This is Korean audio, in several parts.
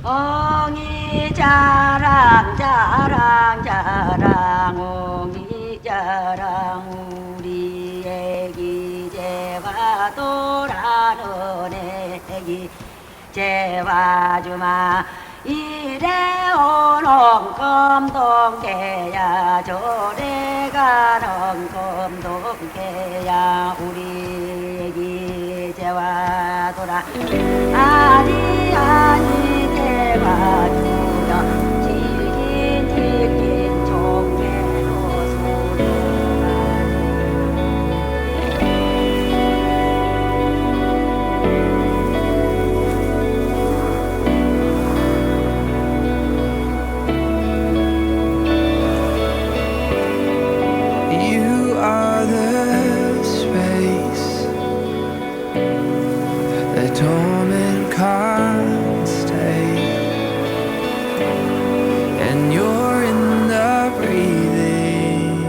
옹이 자랑 자랑 자랑 옹이 자랑 우리 애기 제와 돌아는 애기 제와 주마 이래 오는 검동개야 저래 가는 검동개야 우리 애기 제와 돌아 아니 아니 제와 주여 질긴 질긴 종개로 소리하니 You are the space that torment can't stay, and you're in the breathing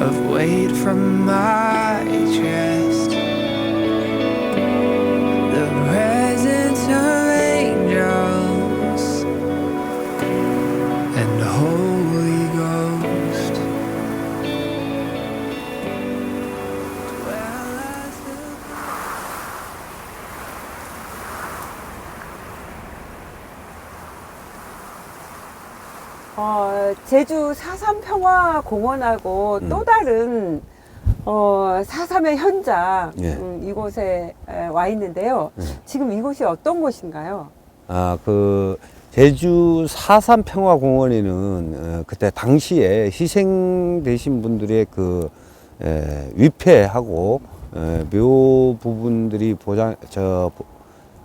of weight from my chest, the presence of angels and Holy Ghost. Dwell as the 제주 4.3 평화공원하고 또 다른 4.3의 현장 예. 이곳에 와 있는데요. 지금 이곳이 어떤 곳인가요? 그 제주 4.3 평화공원에는 그때 당시에 희생되신 분들의 그 위패하고 묘 부분들이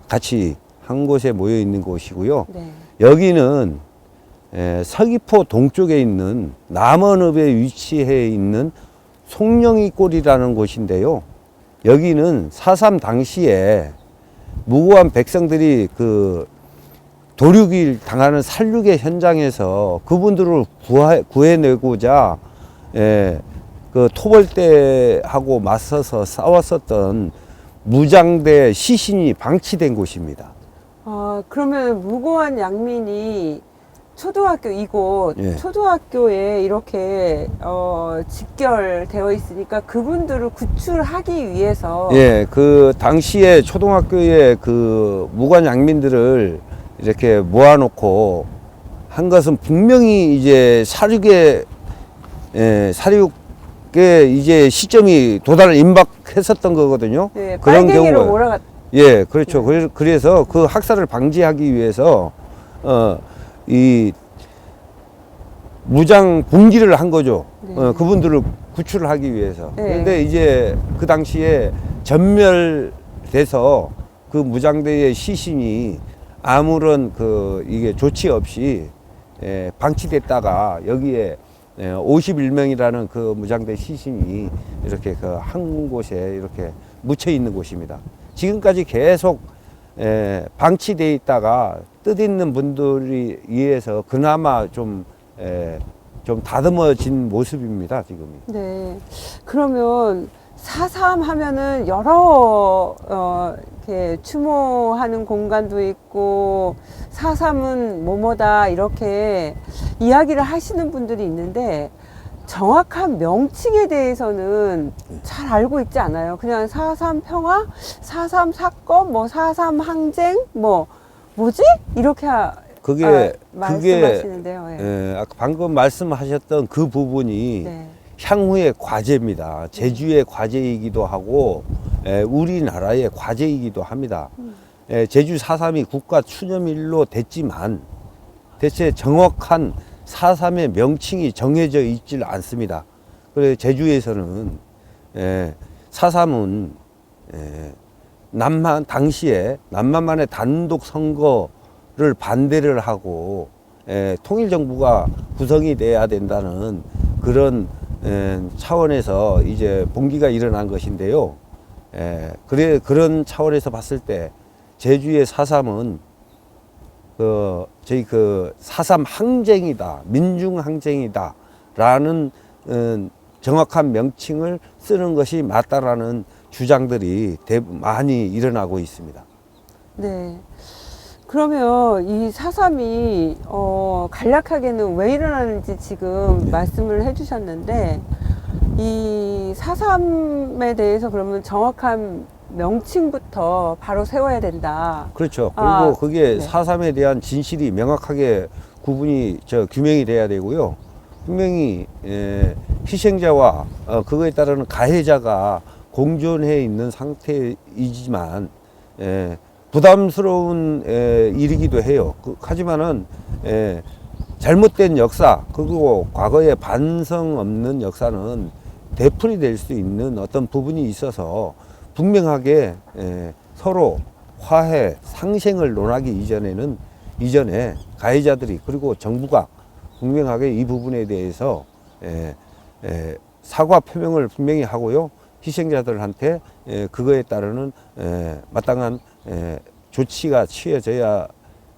같이 한 곳에 모여 있는 곳이고요. 네. 여기는 서귀포 동쪽에 있는 남원읍에 위치해 있는 송령이골이라는 곳인데요. 여기는 4.3 당시에 무고한 백성들이 그 도륙을 당하는 살육의 현장에서 그분들을 구해내고자 그 토벌대하고 맞서서 싸웠었던 무장대 시신이 방치된 곳입니다. 그러면 무고한 양민이 초등학교 이곳 예. 초등학교에 이렇게 직결되어 있으니까 그분들을 구출하기 위해서 예, 그 당시에 초등학교에 그 무관 양민들을 이렇게 모아놓고 한 것은 분명히 이제 사륙의 이제 시점이 임박했었던 거거든요. 네, 빨갱이로 몰아갔. 예, 그렇죠. 그래서 그 학살을 방지하기 위해서 이 무장 봉기를 한 거죠. 네. 그분들을 구출을 하기 위해서. 네. 그런데 이제 그 당시에 전멸돼서 그 무장대의 시신이 아무런 이게 조치 없이 방치됐다가 여기에 51명이라는 그 무장대 시신이 이렇게 그 한 곳에 이렇게 묻혀 있는 곳입니다. 지금까지 계속 방치돼 있다가 뜻있는 분들이 의해서 그나마 좀 다듬어진 모습입니다, 지금이. 네. 그러면 4.3 하면은 여러 이렇게 추모하는 공간도 있고 4.3은 뭐뭐다 이렇게 이야기를 하시는 분들이 있는데 정확한 명칭에 대해서는 잘 알고 있지 않아요. 그냥 4.3 평화, 4.3 사건, 뭐 4.3 항쟁, 뭐지? 이렇게 그게 말씀하시는데요. 아까 방금 말씀하셨던 그 부분이 네. 향후의 과제입니다. 제주의 과제이기도 하고 우리나라의 과제이기도 합니다. 제주 4.3이 국가 추념일로 됐지만 대체 정확한 4.3의 명칭이 정해져 있질 않습니다. 그래서 제주에서는 4.3은 당시에 남한만의 단독 선거를 반대를 하고 통일정부가 구성이 돼야 된다는 그런 차원에서 이제 봉기가 일어난 것인데요. 그런 차원에서 봤을 때 제주의 4.3은 저희 4.3 항쟁이다, 민중항쟁이다 라는 정확한 명칭을 쓰는 것이 맞다라는 주장들이 많이 일어나고 있습니다. 네. 그러면 이 4.3이 간략하게는 왜 일어나는지 지금 네. 말씀을 해주셨는데 이 4.3에 대해서 그러면 정확한 명칭부터 바로 세워야 된다. 그렇죠. 그리고 아, 그게 네. 4.3에 대한 진실이 명확하게 규명이 돼야 되고요. 분명히 희생자와 그거에 따르는 가해자가 공존해 있는 상태이지만 부담스러운 일이기도 해요. 하지만은 잘못된 역사 그리고 과거의 반성 없는 역사는 되풀이될 수 있는 어떤 부분이 있어서 분명하게 서로 화해 상생을 논하기 이전에 가해자들이 그리고 정부가 분명하게 이 부분에 대해서 사과 표명을 분명히 하고요. 희생자들한테 그거에 따르는 마땅한 조치가 취해져야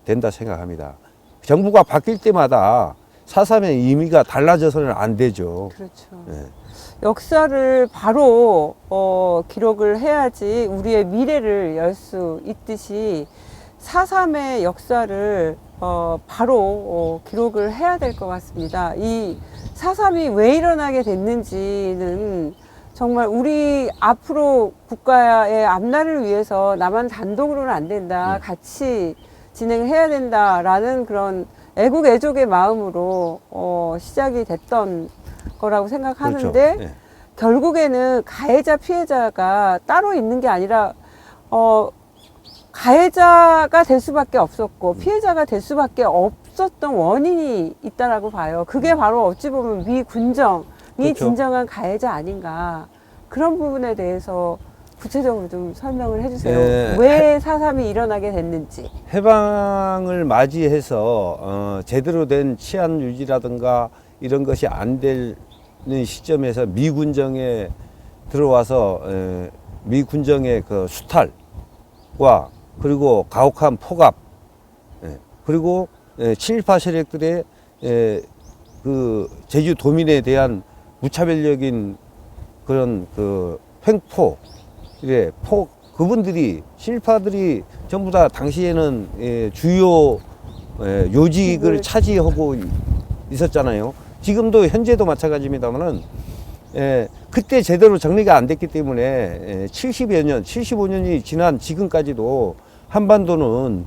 된다 생각합니다. 정부가 바뀔 때마다 4.3의 의미가 달라져서는 안 되죠. 그렇죠. 예. 역사를 바로 기록을 해야지 우리의 미래를 열 수 있듯이 4.3의 역사를 바로 기록을 해야 될 것 같습니다. 이 4.3이 왜 일어나게 됐는지는 정말 우리 앞으로 국가의 앞날을 위해서 나만 단독으로는 안 된다. 같이 진행을 해야 된다라는 그런 애국애족의 마음으로 시작이 됐던 거라고 생각하는데 그렇죠. 예. 결국에는 가해자 피해자가 따로 있는 게 아니라 가해자가 될 수밖에 없었고 피해자가 될 수밖에 없었던 원인이 있다라고 봐요. 그게 바로 어찌 보면 미군정이 그렇죠. 진정한 가해자 아닌가. 그런 부분에 대해서 구체적으로 좀 설명을 해주세요. 예. 왜 4.3이 일어나게 됐는지. 해방을 맞이해서 제대로 된 치안 유지라든가 이런 것이 안 되는 시점에서 미군정에 들어와서 미군정의 그 수탈과 그리고 가혹한 포갑 그리고 친일파 세력들의 그 제주 도민에 대한 무차별적인 그런 그 횡포 그분들이 친일파들이 전부 다 당시에는 주요 요직을 차지하고 있었잖아요. 지금도 현재도 마찬가지입니다만은 그때 제대로 정리가 안 됐기 때문에 70여 년, 75년이 지난 지금까지도 한반도는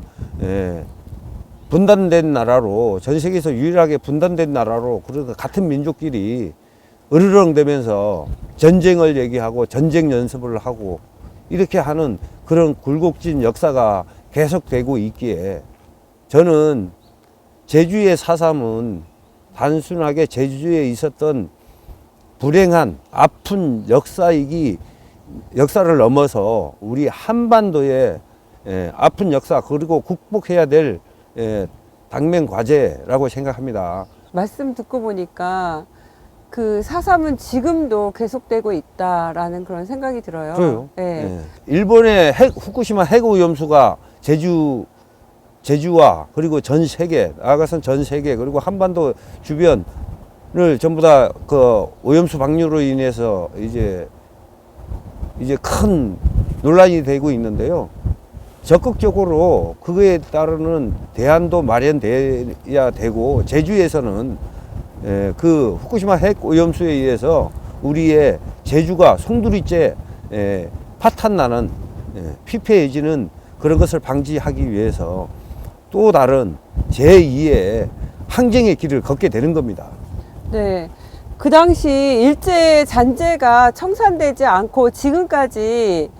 분단된 나라로 전 세계에서 유일하게 분단된 나라로 그래서 같은 민족끼리 으르렁대면서 전쟁을 얘기하고 전쟁 연습을 하고 이렇게 하는 그런 굴곡진 역사가 계속되고 있기에 저는 제주의 4.3은 단순하게 제주에 있었던 불행한 아픈 역사를 넘어서 우리 한반도의 아픈 역사 그리고 극복해야 될 당면 과제라고 생각합니다. 말씀 듣고 보니까 그 4.3은 지금도 계속되고 있다라는 그런 생각이 들어요. 그래요. 네. 일본의 후쿠시마 핵오염수가 제주와 그리고 전 세계 나아가선 전 세계 그리고 한반도 주변을 전부 다 그 오염수 방류로 인해서 이제 큰 논란이 되고 있는데요. 적극적으로 그거에 따르는 대안도 마련돼야 되고 제주에서는 그 후쿠시마 핵 오염수에 의해서 우리의 제주가 송두리째 파탄나는 피폐해지는 그런 것을 방지하기 위해서 또 다른 제2의 항쟁의 길을 걷게 되는 겁니다. 네. 그 당시 일제 잔재가 청산되지 않고 지금까지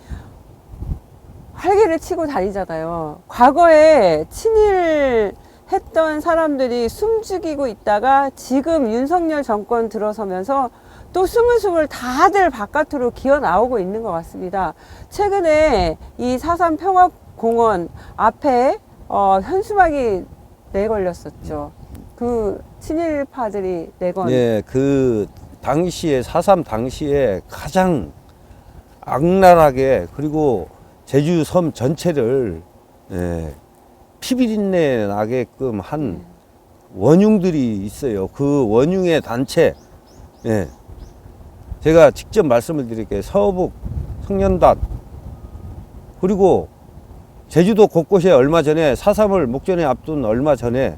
활개를 치고 다니잖아요. 과거에 친일했던 사람들이 숨죽이고 있다가 지금 윤석열 정권 들어서면서 또 스물스물 다들 바깥으로 기어 나오고 있는 것 같습니다. 최근에 이 4.3 평화공원 앞에 현수막이 내걸렸었죠. 그 친일파들이 내건. 예, 그 당시에 4.3 당시에 가장 악랄하게 그리고 제주 섬 전체를 피비린내 나게끔 한 원흉들이 있어요. 그 원흉의 단체, 제가 직접 말씀을 드릴게요. 서북, 성년단, 그리고 제주도 곳곳에 얼마 전에 4.3을 목전에 앞둔 얼마 전에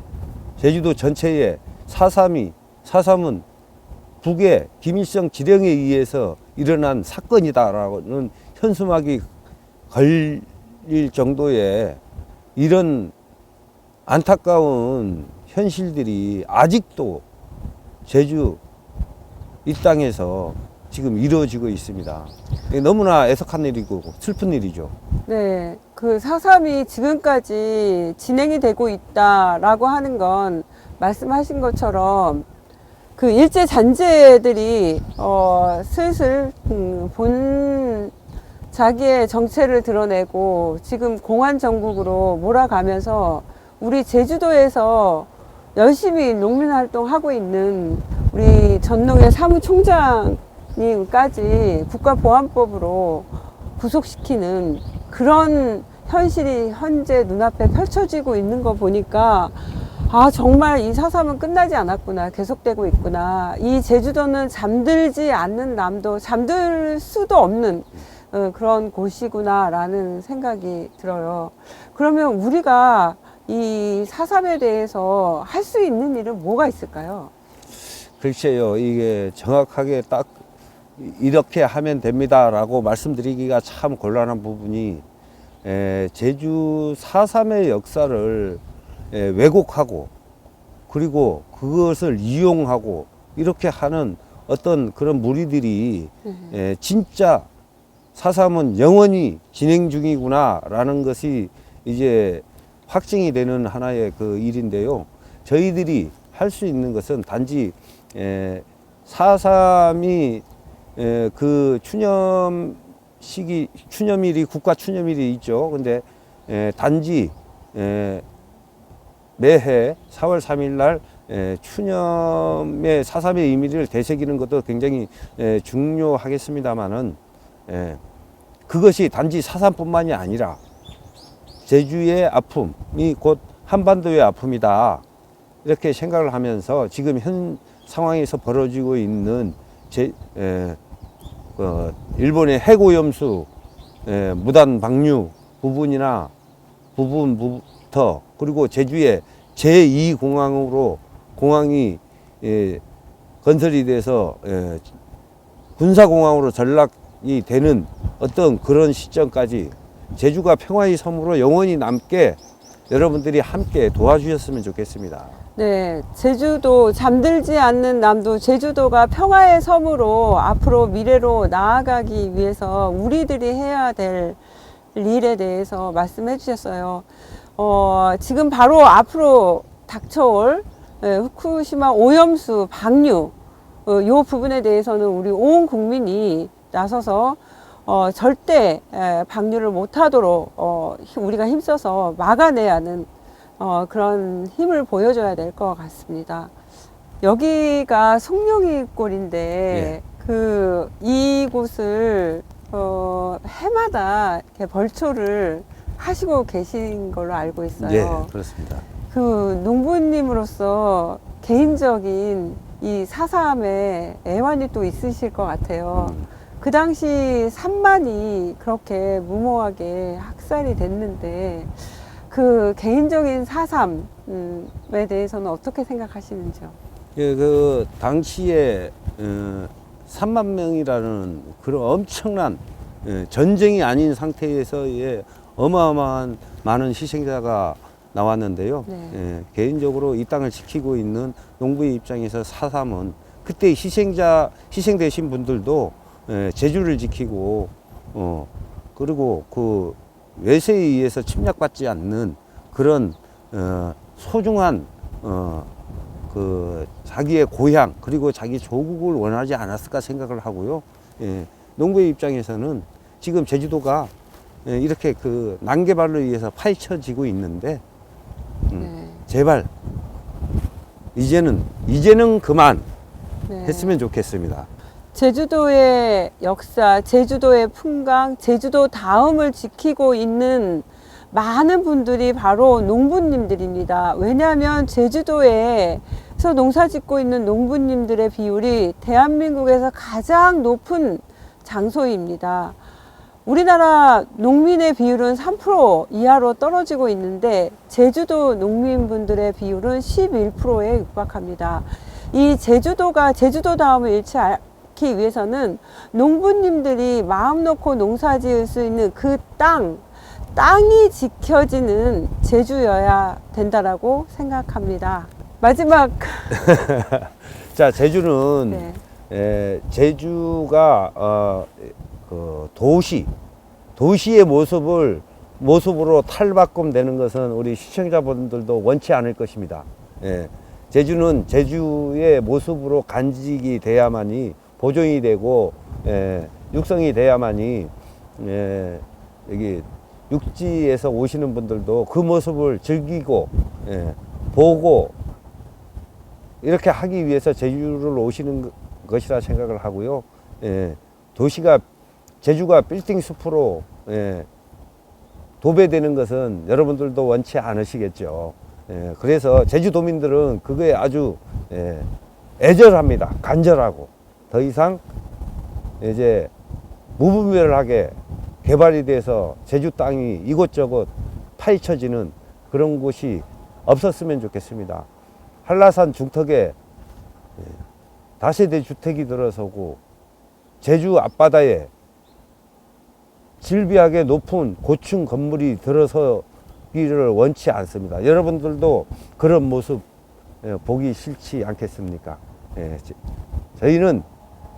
제주도 전체에 4.3은 북의 김일성 지령에 의해서 일어난 사건이다라는 현수막이 걸릴 정도의 이런 안타까운 현실들이 아직도 제주 이 땅에서 지금 이루어지고 있습니다. 너무나 애석한 일이고 슬픈 일이죠. 네, 그 4.3이 지금까지 진행이 되고 있다라고 하는 건 말씀하신 것처럼 그 일제 잔재들이 슬슬 본 자기의 정체를 드러내고 지금 공안 정국으로 몰아가면서 우리 제주도에서 열심히 농민활동하고 있는 우리 전농의 사무총장님까지 국가보안법으로 구속시키는 그런 현실이 현재 눈앞에 펼쳐지고 있는 거 보니까 아, 정말 이 4.3은 끝나지 않았구나. 계속되고 있구나. 이 제주도는 잠들지 않는 남도, 잠들 수도 없는 그런 곳이구나 라는 생각이 들어요. 그러면 우리가 이 4.3에 대해서 할 수 있는 일은 뭐가 있을까요? 글쎄요, 이게 정확하게 딱 이렇게 하면 됩니다라고 말씀드리기가 참 곤란한 부분이 제주 4.3의 역사를 왜곡하고 그리고 그것을 이용하고 이렇게 하는 어떤 그런 무리들이 진짜 4.3은 영원히 진행 중이구나라는 것이 이제 확증이 되는 하나의 그 일인데요. 저희들이 할 수 있는 것은 단지 4.3이 그 추념일이 국가 추념일이 있죠. 근데 단지 매해 4월 3일 날 추념의 4.3의 의미를 되새기는 것도 굉장히 중요하겠습니다만은 그것이 단지 4.3뿐만이 아니라 제주의 아픔이 곧 한반도의 아픔이다. 이렇게 생각을 하면서 지금 현 상황에서 벌어지고 있는 일본의 핵오염수 무단 방류 부분부터 그리고 제주의 제2공항으로 공항이 건설이 돼서 군사공항으로 전락이 되는 어떤 그런 시점까지 제주가 평화의 섬으로 영원히 남게 여러분들이 함께 도와주셨으면 좋겠습니다. 네, 제주도 잠들지 않는 남도, 제주도가 평화의 섬으로 앞으로 미래로 나아가기 위해서 우리들이 해야 될 일에 대해서 말씀해 주셨어요. 지금 바로 앞으로 닥쳐올 후쿠시마 오염수 방류 요 부분에 대해서는 우리 온 국민이 나서서 절대 방류를 못하도록 우리가 힘써서 막아내야 하는 그런 힘을 보여줘야 될 것 같습니다. 여기가 송룡이골인데 이곳을 해마다 이렇게 벌초를 하시고 계신 걸로 알고 있어요. 네, 그렇습니다. 그 농부님으로서 개인적인 이 4.3에 애환이 또 있으실 것 같아요. 그 당시 산만이 그렇게 무모하게 학살이 됐는데 그 개인적인 4.3에 대해서는 어떻게 생각하시는지요? 예, 그 당시에 3만 명이라는 그런 엄청난 전쟁이 아닌 상태에서의 어마어마한 많은 희생자가 나왔는데요. 네. 개인적으로 이 땅을 지키고 있는 농부의 입장에서 4.3은 그때 희생되신 분들도 제주를 지키고 그리고 그 외세에 의해서 침략받지 않는 그런 소중한 그 자기의 고향 그리고 자기 조국을 원하지 않았을까 생각을 하고요. 농부의 입장에서는 지금 제주도가 이렇게 그 난개발로 의해서 파헤쳐지고 있는데 제발 이제는 그만 했으면 좋겠습니다. 제주도의 역사, 제주도의 풍광, 제주도 다음을 지키고 있는 많은 분들이 바로 농부님들입니다. 왜냐하면 제주도에서 농사 짓고 있는 농부님들의 비율이 대한민국에서 가장 높은 장소입니다. 우리나라 농민의 비율은 3% 이하로 떨어지고 있는데 제주도 농민분들의 비율은 11%에 육박합니다. 이 제주도다움을 잃지 않기 위해서는 농부님들이 마음 놓고 농사 지을 수 있는 그 땅이 지켜지는 제주여야 된다라고 생각합니다. 마지막 자, 제주는 네. 제주가 그 도시의 모습으로 탈바꿈되는 것은 우리 시청자분들도 원치 않을 것입니다. 예. 제주는 제주의 모습으로 간직이 돼야만이 보존이 되고 육성이 돼야만이 여기 육지에서 오시는 분들도 그 모습을 즐기고 보고 이렇게 하기 위해서 제주를 오시는 것이라 생각을 하고요. 제주가 빌딩 숲으로 도배되는 것은 여러분들도 원치 않으시겠죠. 그래서 제주도민들은 그거에 아주 애절합니다. 간절하고 더 이상 이제 무분별하게 개발이 돼서 제주 땅이 이곳저곳 파헤쳐지는 그런 곳이 없었으면 좋겠습니다. 한라산 중턱에 다세대 주택이 들어서고 제주 앞바다에 질비하게 높은 고층 건물이 들어서기를 원치 않습니다. 여러분들도 그런 모습 보기 싫지 않겠습니까? 저희는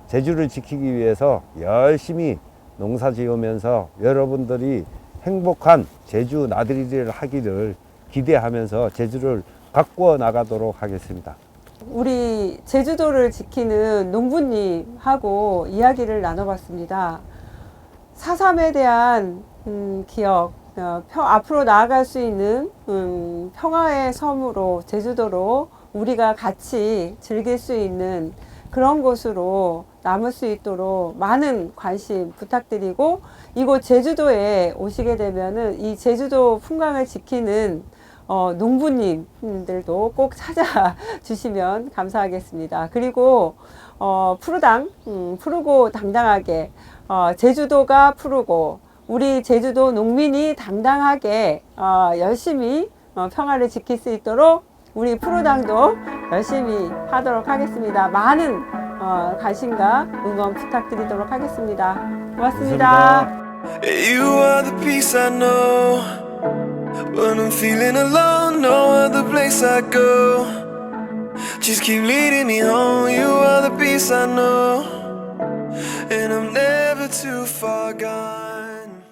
제주를 지키기 위해서 열심히 농사 지으면서 여러분들이 행복한 제주 나들이를 하기를 기대하면서 제주를 가꾸어 나가도록 하겠습니다. 우리 제주도를 지키는 농부님하고 이야기를 나눠봤습니다. 4.3에 대한 기억, 앞으로 나아갈 수 있는 평화의 섬으로 제주도로 우리가 같이 즐길 수 있는 그런 곳으로 남을 수 있도록 많은 관심 부탁드리고, 이곳 제주도에 오시게 되면은 이 제주도 풍광을 지키는 농부님들도 꼭 찾아주시면 감사하겠습니다. 그리고 푸르고 당당하게 제주도가 푸르고 우리 제주도 농민이 당당하게 열심히 평화를 지킬 수 있도록 우리 푸르당도 열심히 하도록 하겠습니다. 많은 관심과 응원 부탁드리도록 하겠습니다. 고맙습니다. You are the peace I know. When I'm feeling alone, no other place I go. Just keep leading me home. You are the peace I know. And I'm never too far gone.